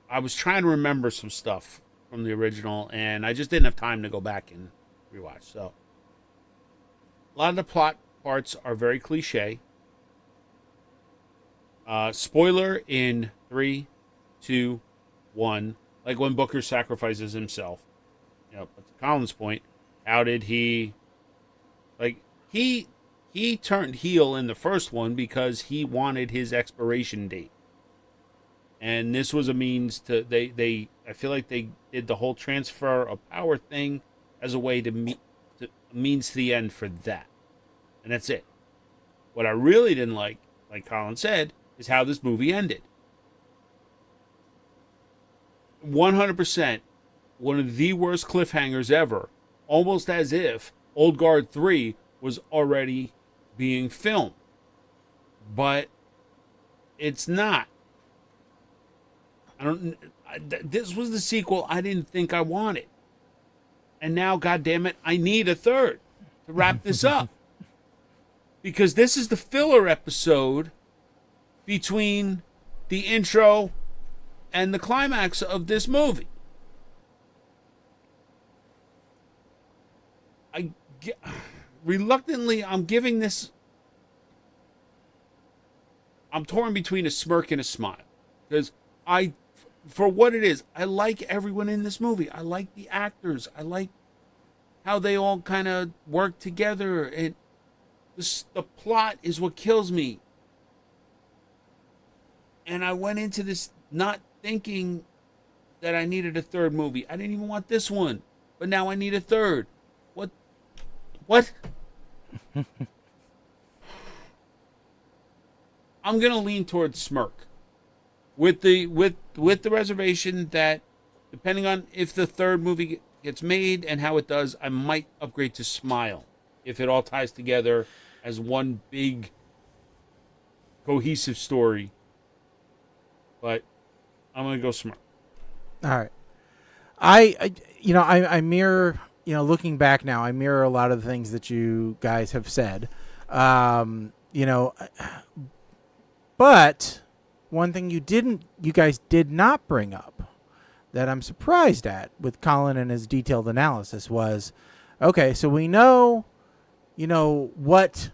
S4: I was trying to remember some stuff from the original, and I just didn't have time to go back and rewatch. So, a lot of the plot parts are very cliche. Spoiler in 3, 2, 1. Like when Booker sacrifices himself. But to Colin's point, how did he... Like, he turned heel in the first one because he wanted his expiration date. And this was a means to... I feel like they did the whole transfer of power thing as a way to means to the end for that. And that's it. What I really didn't like Colin said, is how this movie ended. 100% one of the worst cliffhangers ever. Almost as if Old Guard 3 was already being filmed. But it's not. This was the sequel I didn't think I wanted. And now, goddammit, I need a third to wrap this up. Because this is the filler episode between the intro and the climax of this movie. Reluctantly, I'm giving this I'm torn between a smirk and a smile. Because for what it is, I like everyone in this movie. I like the actors. I like how they all kind of work together. And the plot is what kills me. And I went into this not thinking that I needed a third movie. I didn't even want this one. But now I need a third. What? I'm going to lean towards smirk. With the reservation that depending on if the third movie gets made and how it does, I might upgrade to smile if it all ties together as one big cohesive story. But I'm going to go smirk.
S3: All right. I mirror, looking back now, I mirror a lot of the things that you guys have said. But one thing you guys did not bring up that I'm surprised at with Colin and his detailed analysis was, okay, so we know, what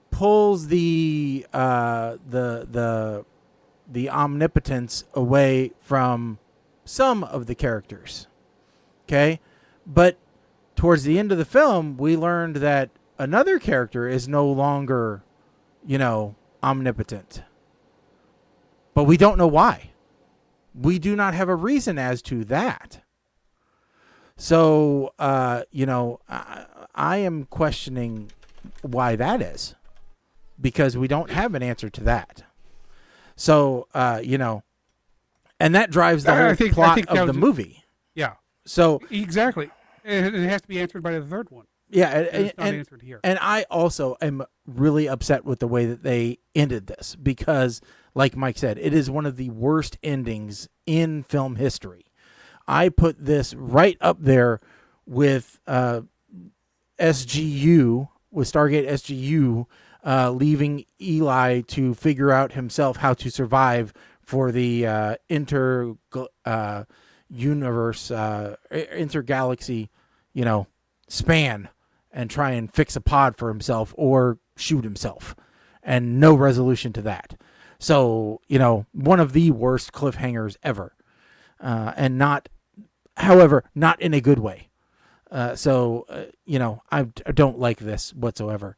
S3: pulls the omnipotence away from some of the characters. Okay? But towards the end of the film, we learned that another character is no longer, omnipotent. But we don't know why. We do not have a reason as to that. So, I am questioning why that is. Because we don't have an answer to that. So, and that drives the whole plot of the movie.
S5: Yeah.
S3: So
S5: exactly. It has to be answered by the third one.
S3: Yeah,
S5: it's not answered here.
S3: And I also am really upset with the way that they ended this because, like Mike said, it is one of the worst endings in film history. I put this right up there with SGU, with Stargate SGU, leaving Eli to figure out himself how to survive for the intergalaxy, span, and try and fix a pod for himself or shoot himself, and no resolution to that. So, one of the worst cliffhangers ever, and not in a good way. I don't like this whatsoever.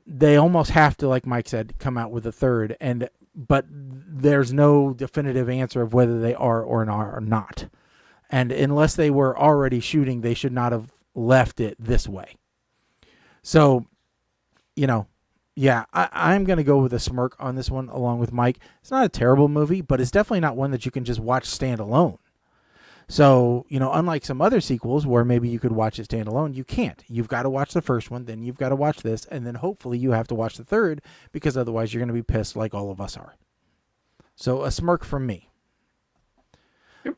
S3: They almost have to, like Mike said, come out with a third, but there's no definitive answer of whether they are or not. And unless they were already shooting, they should not have left it this way. So, I'm going to go with a smirk on this one along with Mike. It's not a terrible movie, but it's definitely not one that you can just watch standalone. So, unlike some other sequels where maybe you could watch it standalone, you can't. You've got to watch the first one, then you've got to watch this, and then hopefully you have to watch the third because otherwise you're going to be pissed like all of us are. So a smirk from me.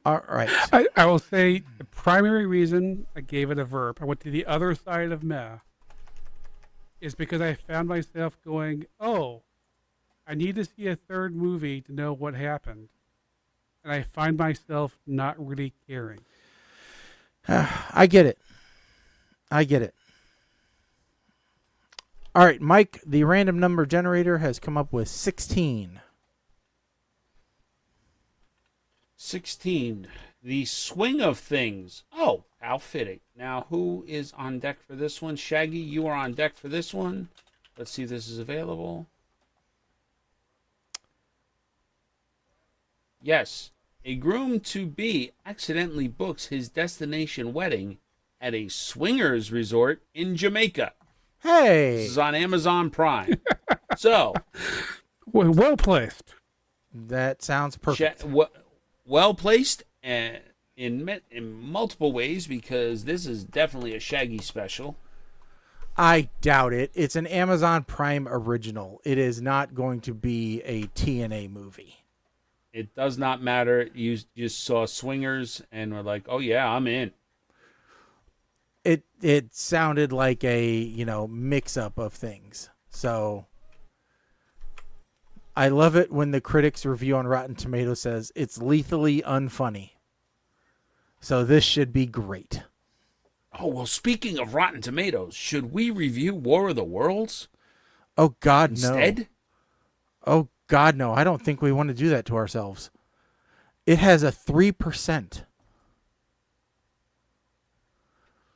S3: All right.
S5: I will say the primary reason I gave it a verb, I went to the other side of meh, is because I found myself going, oh, I need to see a third movie to know what happened. And I find myself not really caring.
S3: I get it. All right, Mike, the random number generator has come up with 16.
S4: 16. The swing of things. Oh, how fitting. Now, who is on deck for this one? Shaggy, you are on deck for this one. Let's see if this is available. Yes. A groom-to-be accidentally books his destination wedding at a swingers resort in Jamaica.
S3: Hey!
S4: This is on Amazon Prime. So.
S5: Well placed.
S3: That sounds perfect.
S4: Well placed and in multiple ways because this is definitely a Shaggy special.
S3: I doubt it. It's an Amazon Prime original. It is not going to be a TNA movie.
S4: It does not matter. You just saw swingers and were like, oh yeah, I'm in.
S3: It sounded like a, mix-up of things. So I love it when the critics review on Rotten Tomatoes says it's lethally unfunny. So this should be great.
S4: Oh, well, speaking of Rotten Tomatoes, should we review War of the Worlds?
S3: Oh, God,
S4: instead?
S3: Oh, God, no. I don't think we want to do that to ourselves. It has a 3%.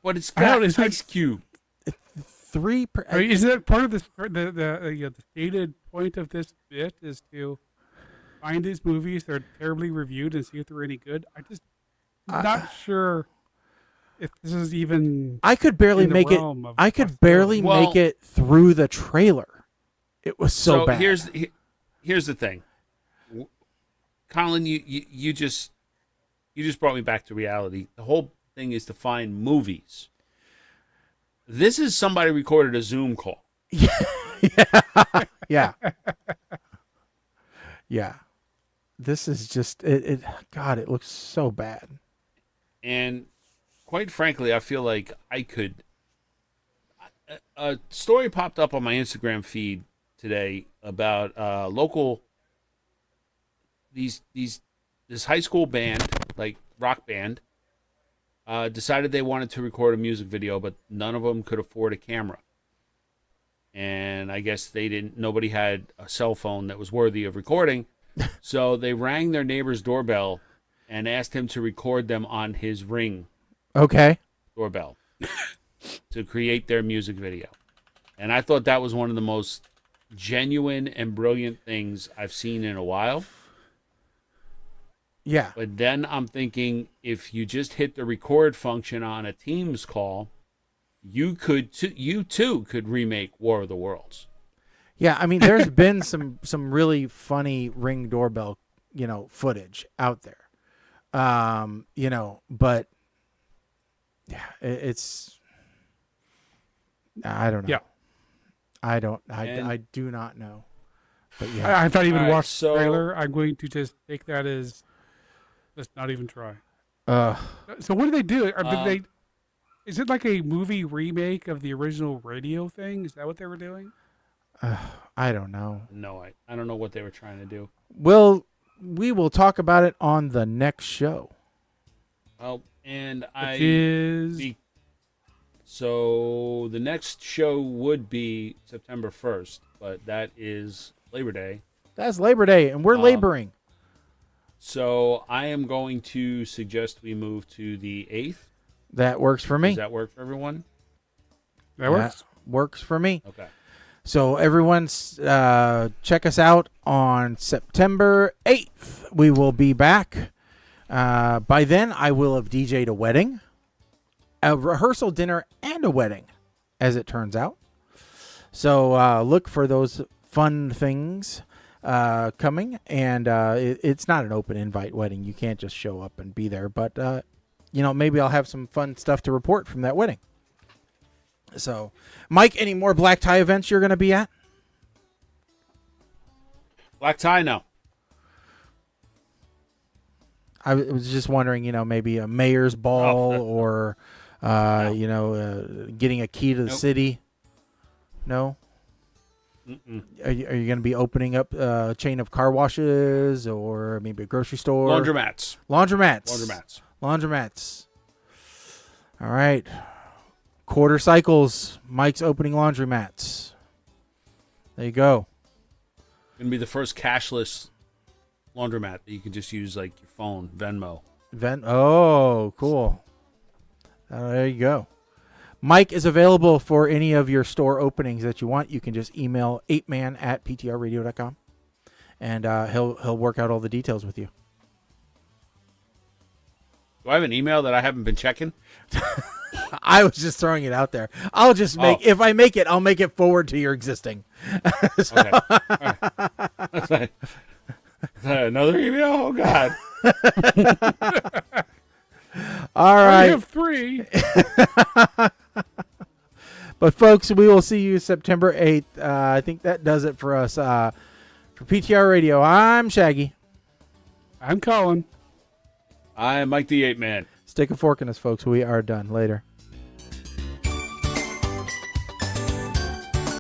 S4: But it's
S5: I don't
S4: got
S5: know, is it-
S4: Ice Cube.
S3: 3%.
S5: I mean, isn't that part of this? The stated point of this bit is to find these movies that are terribly reviewed and see if they're any good. I just not sure if this is even.
S3: I could barely
S5: in the
S3: make it.
S5: realm of
S3: I could
S5: possibility.
S3: barely
S4: Well-
S3: make it through the trailer. It was so bad.
S4: Here's the thing, Colin. You just brought me back to reality. The whole thing is to find movies. This is somebody recorded a Zoom call.
S3: Yeah. Yeah. This is just it. God, it looks so bad.
S4: And quite frankly, I feel like I could. A story popped up on my Instagram feed today about local this high school band, like rock band, decided they wanted to record a music video, but none of them could afford a camera. And I guess nobody had a cell phone that was worthy of recording. So they rang their neighbor's doorbell and asked him to record them on his Ring
S3: Okay.
S4: doorbell to create their music video. And I thought that was one of the most genuine and brilliant things I've seen in a while.
S3: Yeah.
S4: But then I'm thinking, if you just hit the record function on a Teams call, you too could remake War of the Worlds.
S3: Yeah, I mean, there's been some really funny Ring doorbell, footage out there. But yeah, it's I don't know.
S5: Yeah.
S3: I do not know. But yeah.
S5: I thought even
S4: All right,
S5: watch
S4: so-
S5: the trailer. I'm going to just take that as let's not even try. So what do they do? Did they? Is it like a movie remake of the original radio thing? Is that what they were doing?
S3: I don't know.
S4: No, I don't know what they were trying to do.
S3: We will talk about it on the next show.
S4: Oh, and so the next show would be September 1st, but that is Labor Day.
S3: That's Labor Day, and we're laboring.
S4: So I am going to suggest we move to the 8th.
S3: That works for me.
S4: Does that work for everyone?
S5: That works.
S3: Works for me.
S4: Okay.
S3: So everyone, check us out on September 8th. We will be back. By then, I will have DJ'd a wedding, a rehearsal dinner, and a wedding, as it turns out. So look for those fun things coming. And it's not an open invite wedding. You can't just show up and be there. But, maybe I'll have some fun stuff to report from that wedding. So, Mike, any more black tie events you're going to be at?
S4: Black tie, no.
S3: I was just wondering, maybe a mayor's ball or, getting a key to the city. No?
S4: Mm-mm.
S3: Are you going to be opening up a chain of car washes or maybe a grocery store?
S4: Laundromats.
S3: All right. Quarter cycles. Mike's opening laundromats. There you go.
S4: Going to be the first cashless laundromat that you can just use like your phone, Venmo.
S3: Oh, cool. There you go. Mike is available for any of your store openings that you want. You can just email 8man@ptrradio.com, and he'll work out all the details with you.
S4: Do I have an email that I haven't been checking?
S3: I was just throwing it out there. I'll just if I make it, I'll make it forward to your existing.
S4: Okay. All right. Another email? Oh, God.
S3: All
S5: I
S3: right.
S5: have 3.
S3: But, folks, we will see you September 8th. I think that does it for us. For PTR Radio, I'm Shaggy.
S5: I'm Colin.
S4: I'm Mike the 8 Man.
S3: Stick a fork in us, folks. We are done. Later.